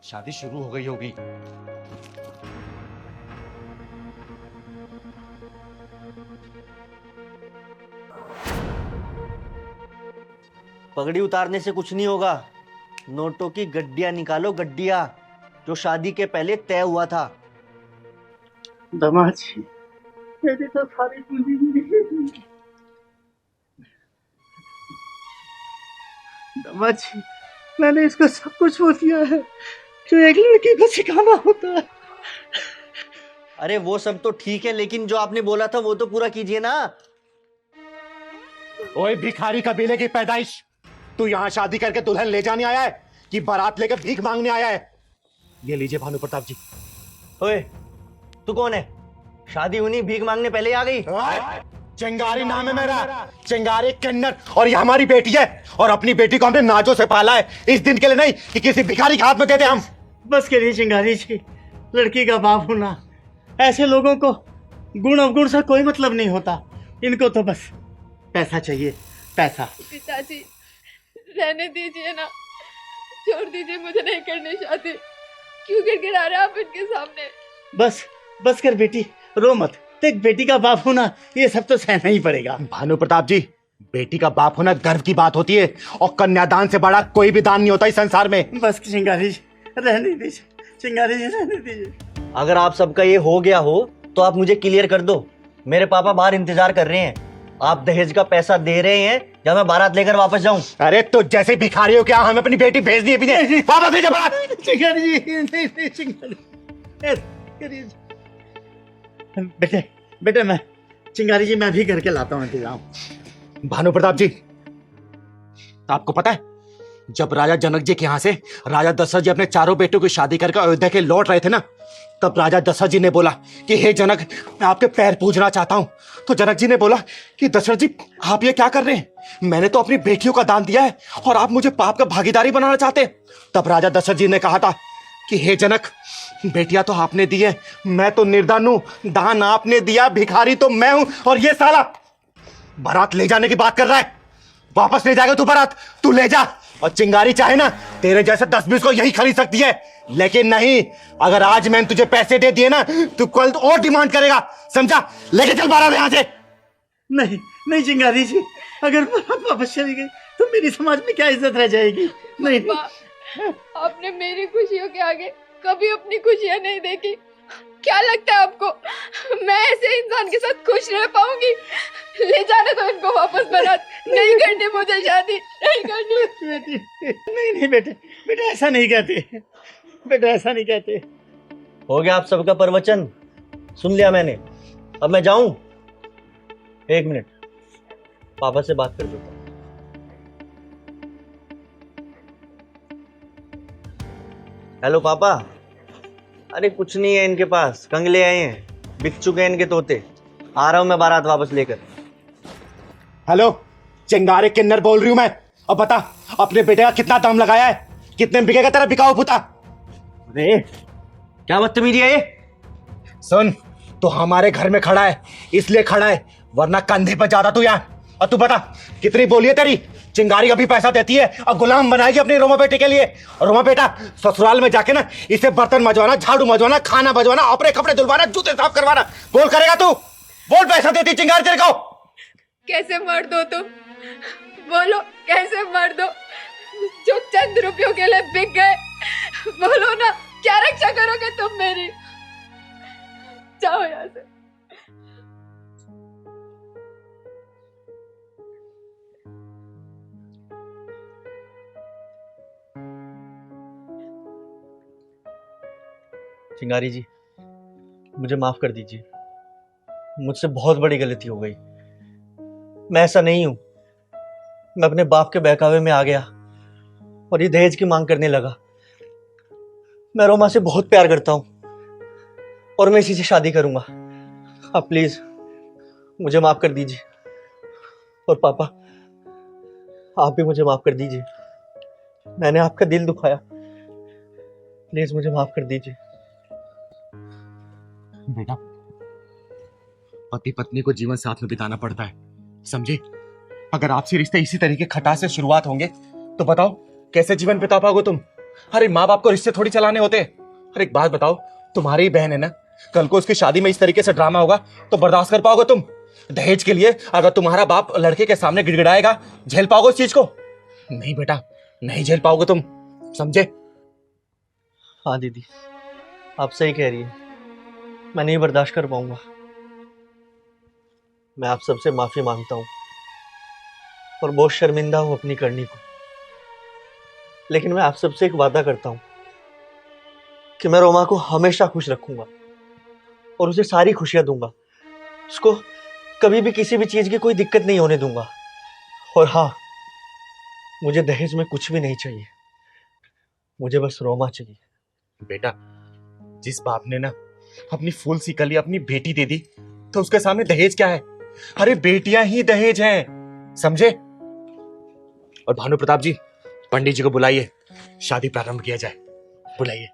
शादी शुरू हो गई होगी। पगड़ी उतारने से कुछ नहीं होगा। नोटों की गड्डियां निकालो, गड्डियां, जो शादी के पहले तय हुआ था। दामाद जी, मेरी तो सारी पूंजी। दामाद जी, मैंने इसको सब कुछ बोल दिया है जो एक लड़की को सिखाना होता है। अरे वो सब तो ठीक है, लेकिन जो आपने बोला था वो तो पूरा कीजिए ना। ओए भिखारी कबीले की पैदाइश, तू यहाँ शादी करके दुल्हन ले जाने आया है कि बारात लेकर भीख मांगने आया है? ये लीजिए भानु प्रताप जी। ओए, तू कौन है? शादी हुई, भीख मांगने पहले आ गई। चिंगारी नाम है मेरा, चिंगारी किन्नर, और ये हमारी बेटी है, और अपनी बेटी को हमने नाजों से पाला है, इस दिन के लिए नहीं कि किसी भिखारी के हाथ में दे दे हम। बस करिए चिंगारी जी, लड़की का बाप होना, ऐसे लोगों को गुण अवगुण से कोई मतलब नहीं होता। इनको तो बस पैसा चाहिए, पैसा। पिताजी, रहने दीजिए ना, छोड़ दीजिए, मुझे नहीं करनी शादी। क्यों गिड़गिड़ा रहे आप इनके सामने? बस बस कर बेटी, रो मत। देख, बेटी का बाप होना ये सब तो सहना ही पड़ेगा। भानु प्रताप जी, बेटी का बाप होना गर्व की बात होती है, और कन्यादान से बड़ा कोई भी दान नहीं होता इस संसार में। बस चिंगारी जी, रहने दीजिए, चिंगारी जी रहने दीजिए। अगर आप सबका ये हो गया हो तो आप मुझे क्लियर कर दो। मेरे पापा बाहर इंतजार कर रहे हैं। आप दहेज का पैसा दे रहे हैं या मैं बारात लेकर वापस जाऊं? अरे तो जैसे भिखारियों क्या हमें अपनी बेटी भेज दी है, वापस भेजो बारात। चिंगारी जी, नहीं चिंगारी, करिए। बेटे बेटे, मैं चिंगारी जी, मैं भी करके लाता हूँ इंतजाम। भानु प्रताप जी, आपको पता है, जब राजा जनक जी के यहाँ से राजा दशरथ जी अपने चारों बेटों की शादी करके अयोध्या के लौट रहे थे ना, तब राजा दशरथ जी ने बोला कि हे जनक, मैं आपके पैर पूजना चाहता हूं। तो जनक जी ने बोला कि दशरथ जी, आप ये क्या कर रहे हैं? मैंने तो अपनी बेटियों का दान दिया है और आप मुझे पाप का भागीदारी बनाना चाहते हैं। तब राजा दशरथ जी ने कहा था कि हे जनक, बेटियां तो आपने दी है, मैं तो निर्धन हूं, दान आपने दिया, भिखारी तो मैं हूं, और ये साला बारात ले जाने की बात कर रहा है। वापस ले जाएगा तू बारात, तू ले जा। और चिंगारी चाहे ना तेरे जैसे 10-20 को यही खरीद सकती है, लेकिन नहीं, अगर आज मैंने तुझे पैसे दे दिए ना, तू कल और डिमांड करेगा, समझा? लेके चल बारात यहां से। नहीं नहीं चिंगारी जी, अगर बारात वापस चली गई तो मेरी समाज में क्या इज्जत रह जाएगी? नहीं नहीं। आपने मेरी खुशियों के आगे कभी अपनी खुशियां नहीं देखी। क्या लगता है आपको मैं ऐसे इंसान के साथ खुश रह पाऊंगी? ले जाने दो इनको वापस बारात। नहीं करनी मुझे शादी, नहीं करनी। बेटी, नहीं नहीं बेटे, बेटे ऐसा नहीं कहते, बेटे ऐसा नहीं कहते। हो गया आप सबका प्रवचन, सुन लिया मैंने। अब मैं जाऊं? एक मिनट, पापा से बात कर देता हूं। हेलो पापा। अरे कुछ नहीं है इनके पास, कंगले आए हैं, बिक चुके हैं इनके तोते। आ रहा हूं मैं बारात वापस लेकर। हेलो, चिंगारी किन्नर बोल रही हूं मैं। अब बता, अपने बेटे का कितना दाम लगाया है? कितने में बिकेगा तेरा बिकाऊ पुता? अरे क्या बदतमीजी है ये? सुन, तो हमारे घर में खड़ा है इसलिए खड़ा है, वरना कंधे पर ज्यादा तू यहाँ। और तू बता, कितनी बोली है तेरी? चिंगारी अभी पैसा देती है और गुलाम बनाएगी अपने रोमा बेटे के लिए। और रोमा बेटा, ससुराल में जाके ना इसे बर्तन मजवाना, झाड़ू मजवाना, खाना बजवाना, अपने कपड़े धुलवाना, जूते साफ करवाना। बोल करेगा तू? बोल, पैसा देती चिंगारी तेरे को? कैसे मर्द हो तुम? बोलो, कैसे मर्द हो जो चंद रुपयों के लिए बिक गए? बोलो ना, क्या रक्षा करोगे तुम मेरी? जाओ यहाँ से। चिंगारी जी, मुझे माफ कर दीजिए, मुझसे बहुत बड़ी गलती हो गई। मैं ऐसा नहीं हूं। मैं अपने बाप के बहकावे में आ गया और ये दहेज की मांग करने लगा। मैं रोमा से बहुत प्यार करता हूं और मैं इसी से शादी करूंगा। आप प्लीज मुझे माफ कर दीजिए। और पापा, आप भी मुझे माफ कर दीजिए। मैंने आपका दिल दुखाया, प्लीज मुझे माफ कर दीजिए। बेटा, पति पत्नी को जीवन साथ में बिताना पड़ता है, समझे? अगर आपसे रिश्ते इसी तरीके खटास से शुरुआत होंगे तो बताओ कैसे जीवन बिता पाओगे तुम? अरे माँ बाप को रिश्ते थोड़ी चलाने होते। अरे एक बात बताओ, तुम्हारी बहन है ना, कल को उसकी शादी में इस तरीके से ड्रामा होगा तो बर्दाश्त कर पाओगे तुम? दहेज के लिए अगर तुम्हारा बाप लड़के के सामने गिड़गिड़ाएगा, झेल पाओगे उस चीज को? नहीं बेटा, नहीं झेल पाओगे तुम, समझे? हाँ दीदी, आप सही कह रही है, मैं नहीं बर्दाश्त कर पाऊंगा। मैं आप सबसे माफी मांगता हूँ और बहुत शर्मिंदा हूँ अपनी करनी को। लेकिन मैं आप सबसे एक वादा करता हूँ कि मैं रोमा को हमेशा खुश रखूंगा और उसे सारी खुशियां दूंगा। उसको कभी भी किसी भी चीज की कोई दिक्कत नहीं होने दूंगा। और हाँ, मुझे दहेज में कुछ भी नहीं चाहिए, मुझे बस रोमा चाहिए। बेटा, जिस बाप ने ना अपनी फूल सी कली अपनी बेटी दे दी, तो उसके सामने दहेज क्या है? अरे बेटियां ही दहेज हैं, समझे? और भानु प्रताप जी, पंडित जी को बुलाइए, शादी प्रारंभ किया जाए। बुलाइए।